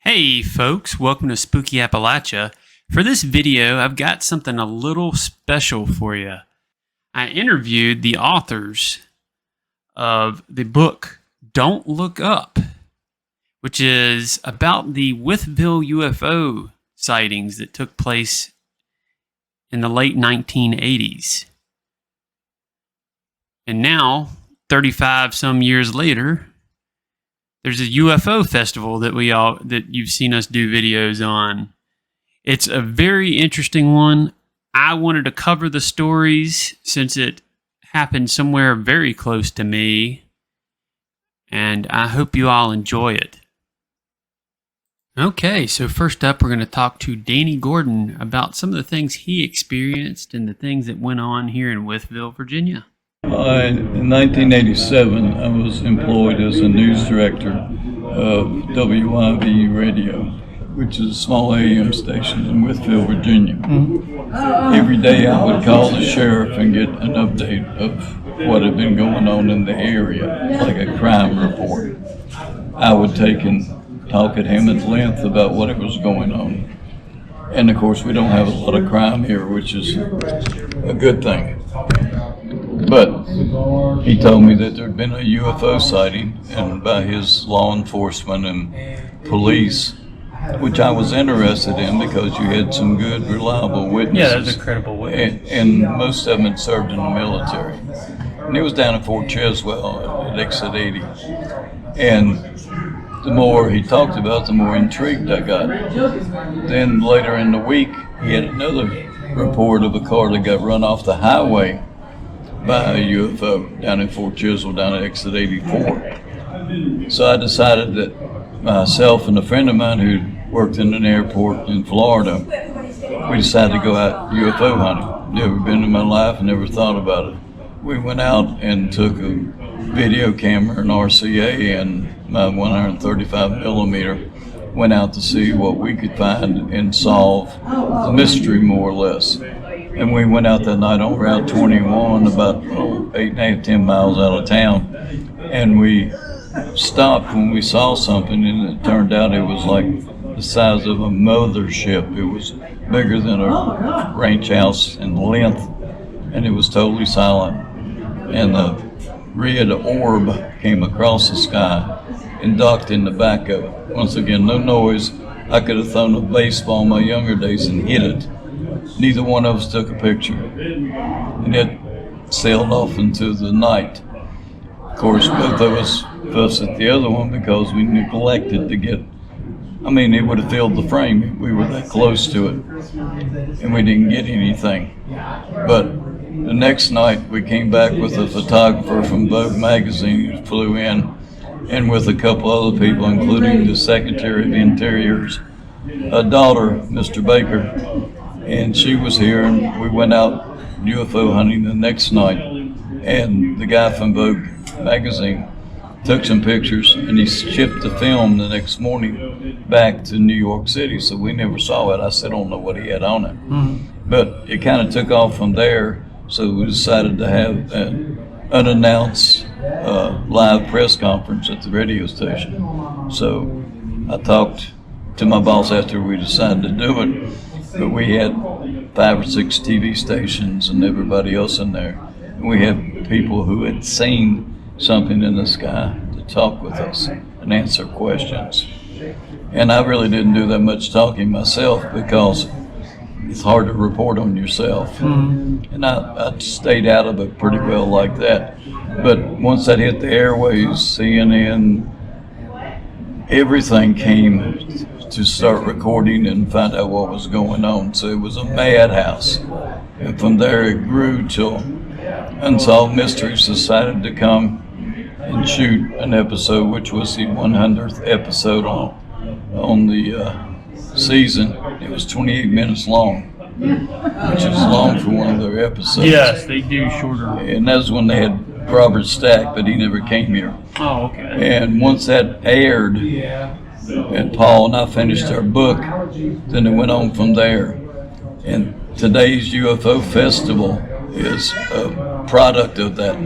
Hey folks, welcome to Spooky Appalachia. For this video, I've got something a little special for you. I interviewed the authors of the book Don't Look Up, which is about the Wytheville UFO sightings that took place in the late 1980s. And now, 35 some years later, there's a UFO festival that you've seen us do videos on. It's a very interesting one. I wanted to cover the stories since it happened somewhere very close to me, and I hope you all enjoy it. Okay, so first up, we're going to talk to Danny Gordon about some of the things he experienced and the things that went on here in Wytheville, Virginia. In 1987, I was employed as a news director of WYV Radio, which is a small AM station in Wytheville, Virginia. Every day I would call the sheriff and get an update of what had been going on in the area, like a crime report. I would take and talk at him at length about what was going on. And of course, we don't have a lot of crime here, which is a good thing. But he told me that there had been a UFO sighting, and by his law enforcement and police, which I was interested in because you had some good, reliable witnesses. Yeah, that's a credible witness. And most of them had served in the military. And it was down at Fort Cheswell at Exit 80. And the more he talked about it, the more intrigued I got. Then later in the week, he had another report of a car that got run off the highway by a UFO down in Fort Chisholm, down at Exit 84. So I decided that myself and a friend of mine who worked in an airport in Florida, we decided to go out UFO hunting. Never been in my life, never thought about it. We went out and took a video camera, an RCA, and my 135 millimeter, went out to see what we could find and solve the mystery more or less. And we went out that night on Route 21, about 8.5, 10 miles out of town, and we stopped when we saw something, and it turned out it was like the size of a mothership. It was bigger than a ranch house in length, and it was totally silent. And a red orb came across the sky and docked in the back of it. Once again, no noise. I could have thrown a baseball in my younger days and hit it. Neither one of us took a picture, and it sailed off into the night. Of course, both of us fussed at the other one because we neglected to get, it would have filled the frame. We were that close to it, and we didn't get anything. But the next night, we came back with a photographer from Vogue magazine who flew in, and with a couple other people, including the Secretary of Interior's daughter, Mr. Baker. And she was here, and we went out UFO hunting the next night. And the guy from Vogue magazine took some pictures, and he shipped the film the next morning back to New York City, so we never saw it. I still don't know what he had on it. But it kind of took off from there, so we decided to have an unannounced live press conference at the radio station. So I talked to my boss after we decided to do it. But we had 5 or 6 TV stations and everybody else in there. And we had people who had seen something in the sky to talk with us and answer questions. And I really didn't do that much talking myself because it's hard to report on yourself. And I stayed out of it pretty well like that. But once that hit the airwaves, CNN, everything came to start recording and find out what was going on. So it was a madhouse. And from there it grew till Unsolved Mysteries decided to come and shoot an episode, which was the 100th episode on the season. It was 28 minutes long, which is long for one of their episodes. Yes, they do shorter. And that's when they had Robert Stack, but he never came here. Oh, okay. And once that aired, and Paul and I finished our book, then it went on from there. And today's UFO Festival is a product of that.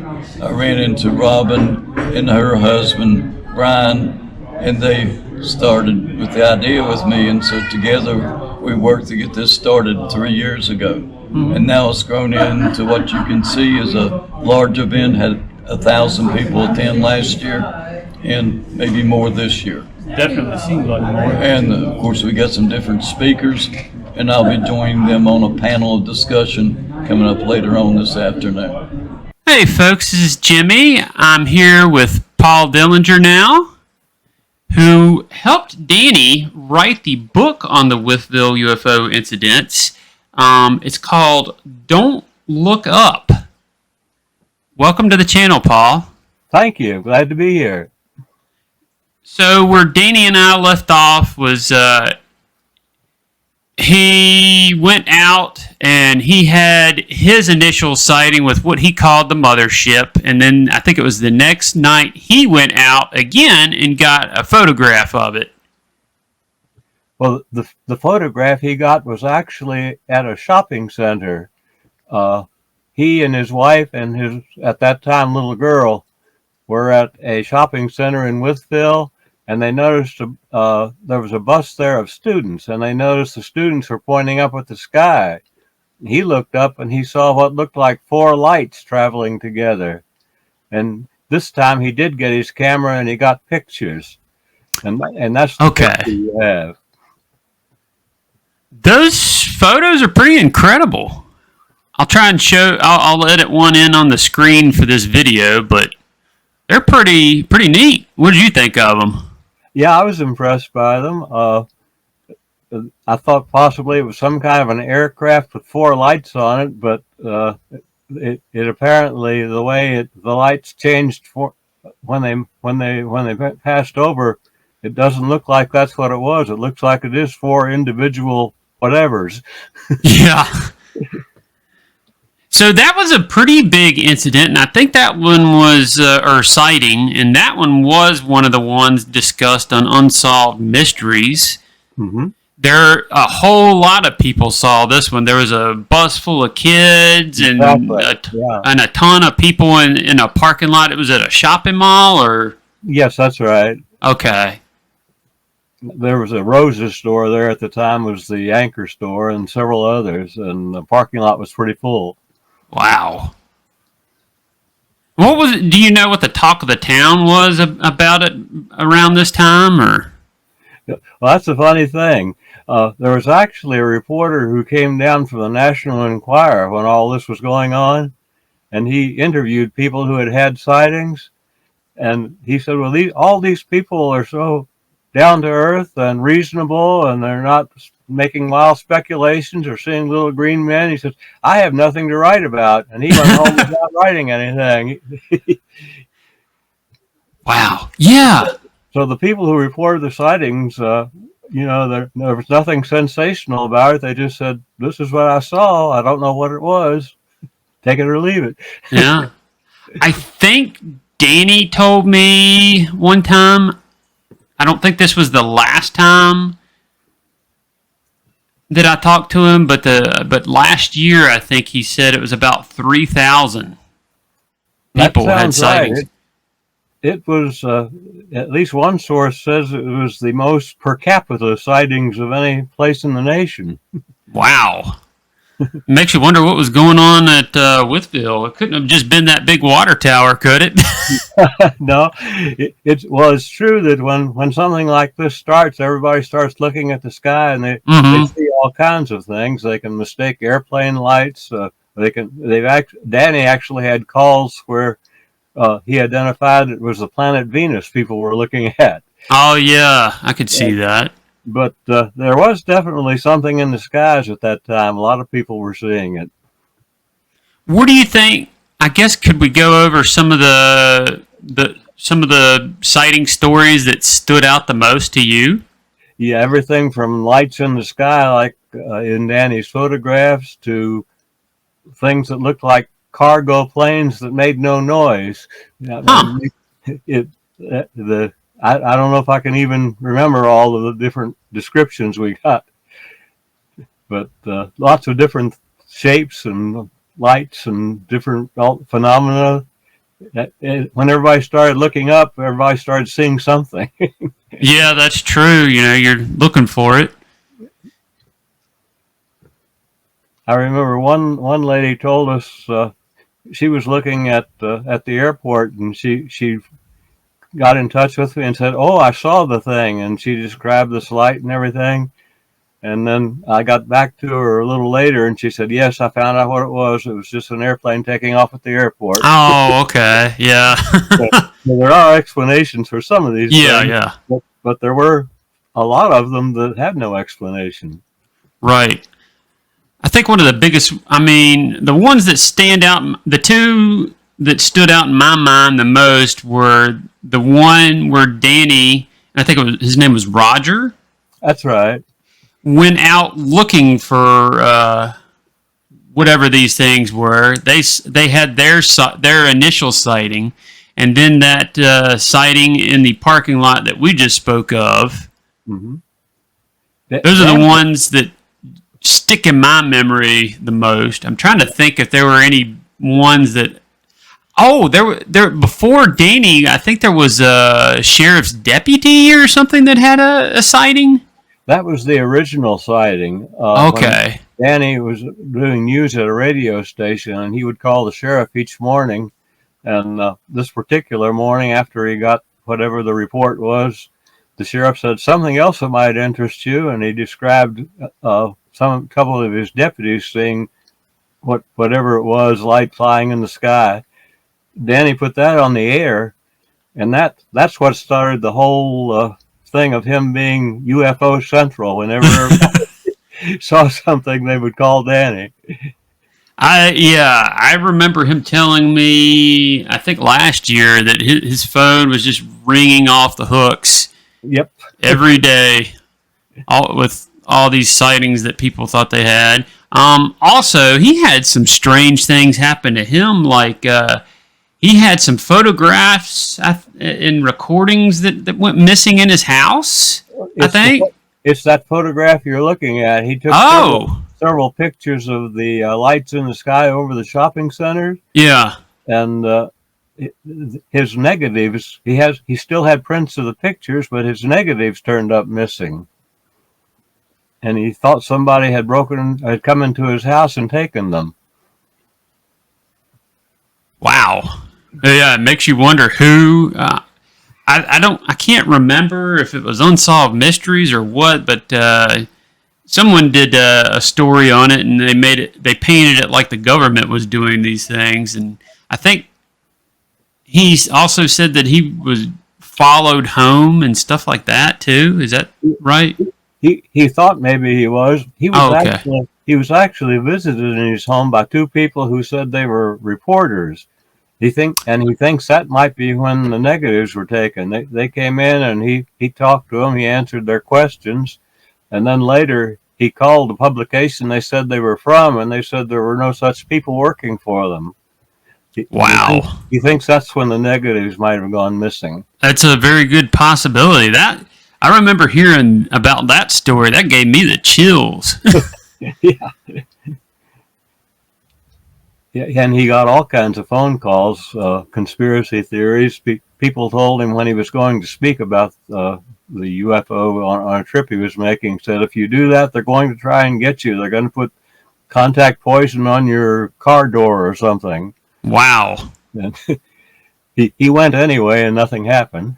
I ran into Robin and her husband, Brian, and they started with the idea with me, and so together we worked to get this started 3 years ago. And now it's grown into what you can see is a large event. Had 1,000 people attend last year, and maybe more this year. Definitely seems like more. And of course, we got some different speakers, and I'll be joining them on a panel of discussion coming up later on this afternoon. Hey folks, this is Jimmy. I'm here with Paul Dellinger now, who helped Danny write the book on the Wytheville UFO incidents. It's called Don't Look Up. Welcome to the channel, Paul. Thank you. Glad to be here. So where Danny and I left off was he went out and he had his initial sighting with what he called the mothership, and then I think it was the next night he went out again and got a photograph of it. Well, the photograph he got was actually at a shopping center. He and his wife and his, at that time, little girl were at a shopping center in Wytheville, and they noticed there was a bus there of students, and they noticed the students were pointing up at the sky. He looked up and he saw what looked like 4 lights traveling together. And this time he did get his camera and he got pictures. And that's the picture you have. Those photos are pretty incredible. I'll try and show, I'll edit one in on the screen for this video, but they're pretty neat. What did you think of them? Yeah, I was impressed by them. I thought possibly it was some kind of an aircraft with 4 lights on it, but it apparently the way the lights changed when they passed over, it doesn't look like that's what it was. It looks like it is 4 individual whatevers. Yeah. So that was a pretty big incident, and I think that one was, or sighting, and that one was one of the ones discussed on Unsolved Mysteries. Mm-hmm. There, a whole lot of people saw this one. There was a bus full of kids and, and a ton of people in a parking lot. It was at a shopping mall, or? Yes, that's right. Okay. There was a Rose's store there at the time, was the Anchor store, and several others, and the parking lot was pretty full. Wow. What was it? Do you know what the talk of the town was about it around this time, or? Well, that's a funny thing. There was actually a reporter who came down from the National Enquirer when all this was going on, and he interviewed people who had had sightings, and he said, well, all these people are so down to earth and reasonable, and they're not making wild speculations or seeing little green men. He says, I have nothing to write about. And he went home without writing anything. Wow. Yeah. So the people who reported the sightings, there was nothing sensational about it. They just said, this is what I saw. I don't know what it was. Take it or leave it. Yeah. I think Danny told me one time, I don't think this was the last time that I talked to him, but last year I think he said it was about 3,000 people had sightings. Right. It was, at least one source says it was the most per capita sightings of any place in the nation. Wow. Makes you wonder what was going on at Wytheville. It couldn't have just been that big water tower, could it? No. It's true that when something like this starts, everybody starts looking at the sky, and they see all kinds of things. They can mistake airplane lights. Danny actually had calls where he identified it was the planet Venus people were looking at. Oh, yeah. I could see that. But there was definitely something in the skies at that time. A lot of people were seeing it. What do you think? I guess could we go over some of the sighting stories that stood out the most to you? Yeah, everything from lights in the sky, like in Danny's photographs, to things that looked like cargo planes that made no noise. Huh. I don't know if I can even remember all of the different descriptions we got, but lots of different shapes and lights and different phenomena. When everybody started looking up, everybody started seeing something. Yeah, that's true. You're looking for it. I remember one lady told us she was looking at the airport, and she got in touch with me and said, "Oh, I saw the thing," and she described this light and everything. And then I got back to her a little later, and she said, "Yes, I found out what it was. It was just an airplane taking off at the airport." Oh, okay. Yeah. So, there are explanations for some of these Yeah, things, yeah. but there were a lot of them that had no explanation. Right. I think one of the biggest, the ones that stand out, the two that stood out in my mind the most were the one where Danny, I think his name was Roger, That's right. went out looking for whatever these things were. They had their initial sighting, and then that sighting in the parking lot that we just spoke of. Mm-hmm. Those are the ones that stick in my memory the most. I'm trying to think if there were any ones that. Oh, there before Danny. I think there was a sheriff's deputy or something that had a sighting. That was the original sighting. Okay. When Danny was doing news at a radio station, and he would call the sheriff each morning. And this particular morning, after he got whatever the report was, the sheriff said something else that might interest you, and he described some couple of his deputies seeing whatever it was, light flying in the sky. Danny put that on the air, and that's what started the whole thing of him being UFO Central. Whenever everybody saw something, they would call Danny. I remember him telling me, I think last year, that his phone was just ringing off the hooks. Yep. Every day, with all these sightings that people thought they had. Also, he had some strange things happen to him, like he had some photographs and recordings that went missing in his house. I think It's that photograph you're looking at. He took several pictures of the lights in the sky over the shopping centers. Yeah. And his negatives, he still had prints of the pictures, but his negatives turned up missing. And he thought somebody had come into his house and taken them. Wow. Yeah, it makes you wonder who. I can't remember if it was Unsolved Mysteries or what, but someone did a story on it, and they painted it like the government was doing these things. And I think he also said that he was followed home and stuff like that too. Is that right? He thought maybe he was. He was actually visited in his home by two people who said they were reporters. He thinks that might be when the negatives were taken. They came in, and he talked to them. He answered their questions, and then later he called the publication they said they were from, and they said there were no such people working for them. Wow. He thinks that's when the negatives might have gone missing. That's a very good possibility. That I remember hearing about that story. That gave me the chills. Yeah. Yeah, and he got all kinds of phone calls, conspiracy theories. People told him when he was going to speak about the UFO on a trip he was making, said, if you do that, they're going to try and get you. They're going to put contact poison on your car door or something. Wow. And he went anyway, and nothing happened.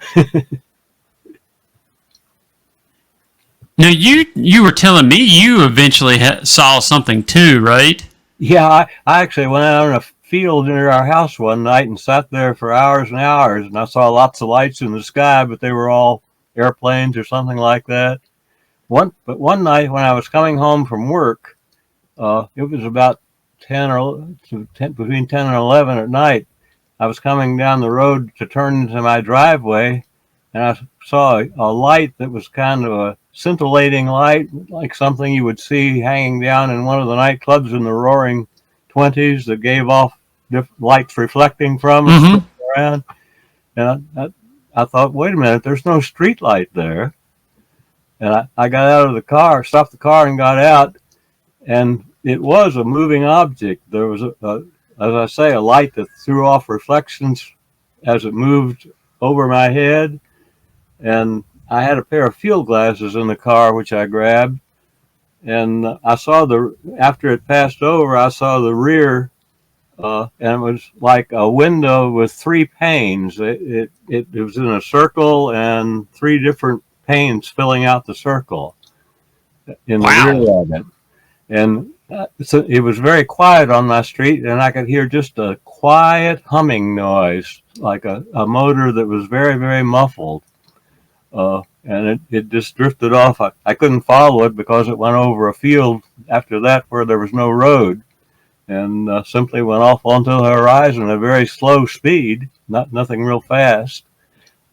Now, you were telling me you eventually saw something too, right? Yeah, I actually went out in a field near our house one night and sat there for hours and hours, and I saw lots of lights in the sky, but they were all airplanes or something like that. One night when I was coming home from work, it was about between 10 and 11 at night. I was coming down the road to turn into my driveway, and I saw a light that was kind of a scintillating light, like something you would see hanging down in one of the nightclubs in the Roaring '20s that gave off lights reflecting from and around. And I thought, wait a minute, there's no street light there. And I got out of the car, stopped the car, and got out, and it was a moving object. There was, as I say, a light that threw off reflections as it moved over my head. And I had a pair of field glasses in the car, which I grabbed, and I saw after it passed over, I saw the rear, and it was like a window with 3 panes. It was in a circle and 3 different panes filling out the circle in the rear of it. And so it was very quiet on my street, and I could hear just a quiet humming noise, like a motor that was very, very muffled. And it just drifted off. I couldn't follow it because it went over a field after that where there was no road, and simply went off onto the horizon at a very slow speed, nothing real fast.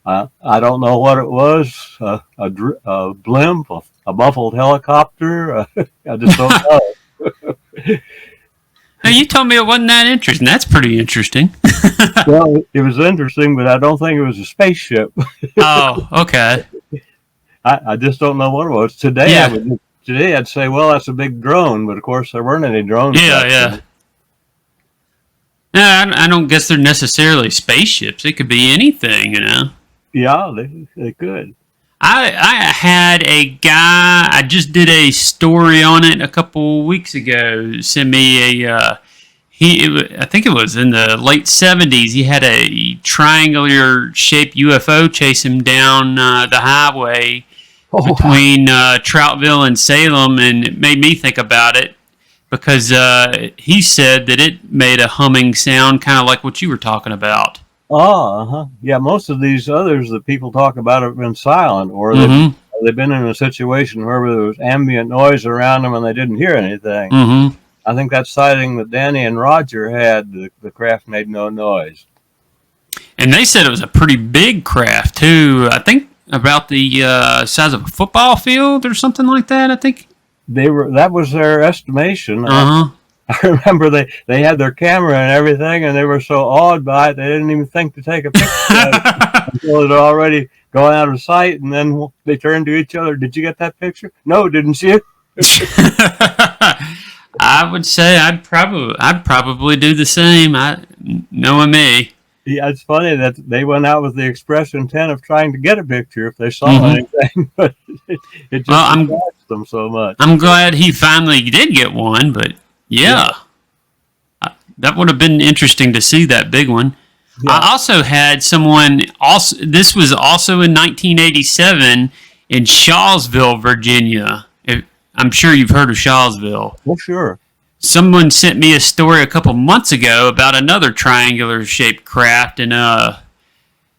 I don't know what it was, a blimp, a muffled helicopter. I just don't know. Now, you told me it wasn't that interesting. That's pretty interesting. Well, it was interesting, but I don't think it was a spaceship. Oh, okay. I just don't know what it was. Today, I'd say, well, that's a big drone, but of course there weren't any drones. Yeah. No, I don't guess they're necessarily spaceships. It could be anything, you know. Yeah, they could. I had a guy, I just did a story on it a couple weeks ago, sent me I think it was in the late 70s, he had a triangular shaped UFO chase him down the highway between Troutville and Salem, and it made me think about it because he said that it made a humming sound kind of like what you were talking about. Yeah, most of these others that people talk about have been silent, or they've been in a situation where there was ambient noise around them and they didn't hear anything. I think that sighting that Danny and Roger had, the craft made no noise. And they said it was a pretty big craft, too. I think about the size of a football field or something like that, I think. That was their estimation. I remember they had their camera and everything, and they were so awed by it, they didn't even think to take a picture of it until it had already gone out of sight, and then they turned to each other, "Did you get that picture?" "No, didn't you?" I would say I'd probably do the same. Knowing me. Yeah, it's funny that they went out with the express intent of trying to get a picture if they saw anything, but it just surprised them so much. I'm glad he finally did get one, but yeah. That would have been interesting to see that big one. Yeah. I also had someone, this was also in 1987 in Shawsville, Virginia. I'm sure you've heard of Shawsville. Well, sure. Someone sent me a story a couple months ago about another triangular-shaped craft, and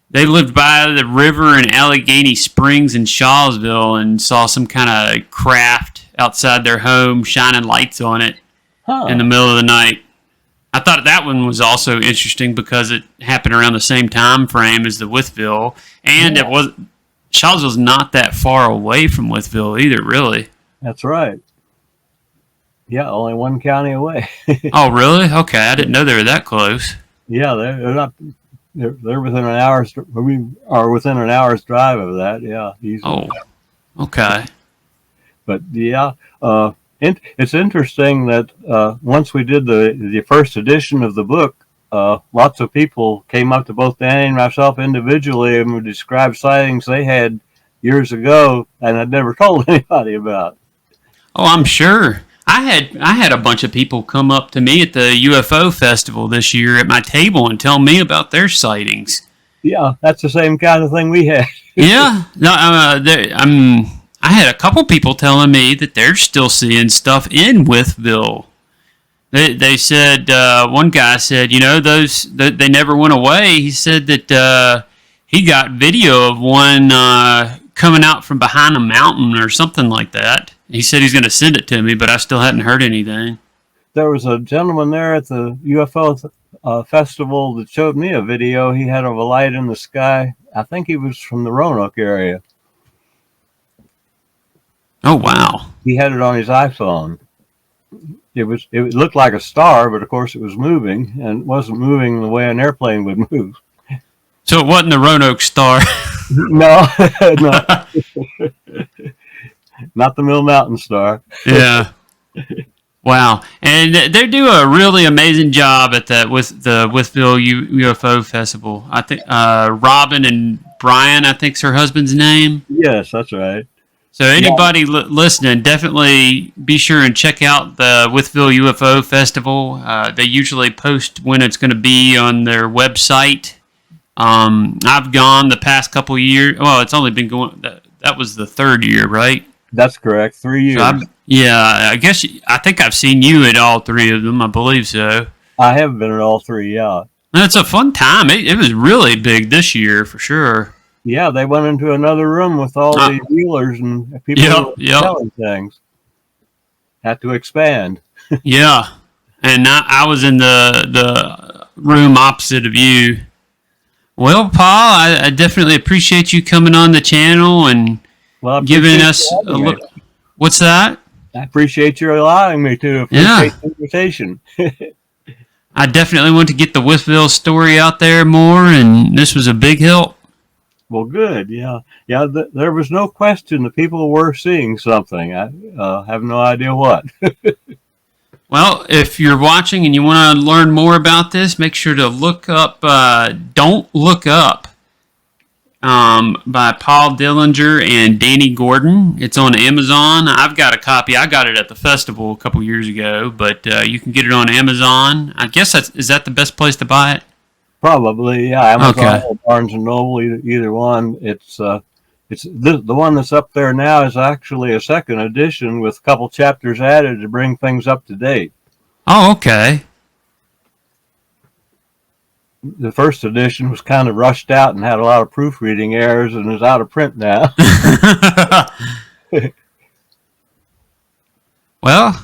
they lived by the river in Allegheny Springs in Shawsville and saw some kind of craft outside their home shining lights on it in the middle of the night. I thought that one was also interesting because it happened around the same time frame as the Wytheville, and Shawsville's not that far away from Wytheville either, really. That's right. Yeah, only one county away. Oh, really? Okay, I didn't know they were that close. Yeah, they're not. They're within an hour's. We are within an hour's drive of that. Yeah, easily. Oh, okay. But yeah, it's interesting that once we did the first edition of the book, lots of people came up to both Danny and myself individually and would describe sightings they had years ago and had never told anybody about. Oh, I'm sure. I had a bunch of people come up to me at the UFO festival this year at my table and tell me about their sightings. Yeah, that's the same kind of thing we had. Yeah, no, I had a couple people telling me that they're still seeing stuff in Wytheville. They said one guy said, you know, they never went away. He said that he got video of one coming out from behind a mountain or something like that. He said he's going to send it to me, but I still hadn't heard anything. There was a gentleman there at the UFO festival that showed me a video he had of a light in the sky. I think he was from the Roanoke area. Oh, wow. He had it on his iPhone. It looked like a star, but of course it was moving, and it wasn't moving the way an airplane would move. So it wasn't the Roanoke star. No, no. Not the Mill Mountain Star. Yeah. Wow. And they do a really amazing job at that with the Wytheville UFO Festival. I think Robin and Brian, I think's her husband's name. Yes, that's right. So anybody listening, definitely be sure and check out the Wytheville UFO Festival. They usually post when it's going to be on their website. I've gone the past couple of years. Well, it's only been going. That was the third year, right? That's correct. 3 years. So I think I've seen you at all three of them. I believe so. I have been at all three, yeah. And it's a fun time. It was really big this year for sure. Yeah, they went into another room with all the dealers and people selling things. Had to expand. Yeah, and I was in the room opposite of you. Well, Paul, I definitely appreciate you coming on the channel and giving us a look. What's that? I appreciate you allowing me to. Appreciate the invitation. I definitely want to get the Wytheville story out there more, and this was a big help. Well, good. Yeah. There was no question that people were seeing something. I have no idea what. Well, if you're watching and you want to learn more about this, make sure to look up Don't Look Up by Paul Dellinger and Danny Gordon. It's on Amazon. I've got a copy. I got it at the festival a couple years ago, but you can get it on Amazon. I guess is that the best place to buy it? Probably, yeah. Amazon or Barnes and Noble, either one. It's the one that's up there now is actually a second edition with a couple chapters added to bring things up to date. Oh, okay. The first edition was kind of rushed out and had a lot of proofreading errors and is out of print now. Well,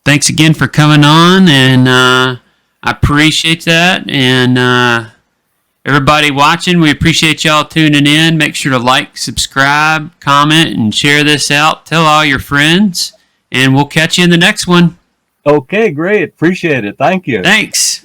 thanks again for coming on, and I appreciate that. And everybody watching, we appreciate y'all tuning in. Make sure to like, subscribe, comment, and share this out. Tell all your friends, and we'll catch you in the next one. Okay, great. Appreciate it. Thank you. Thanks.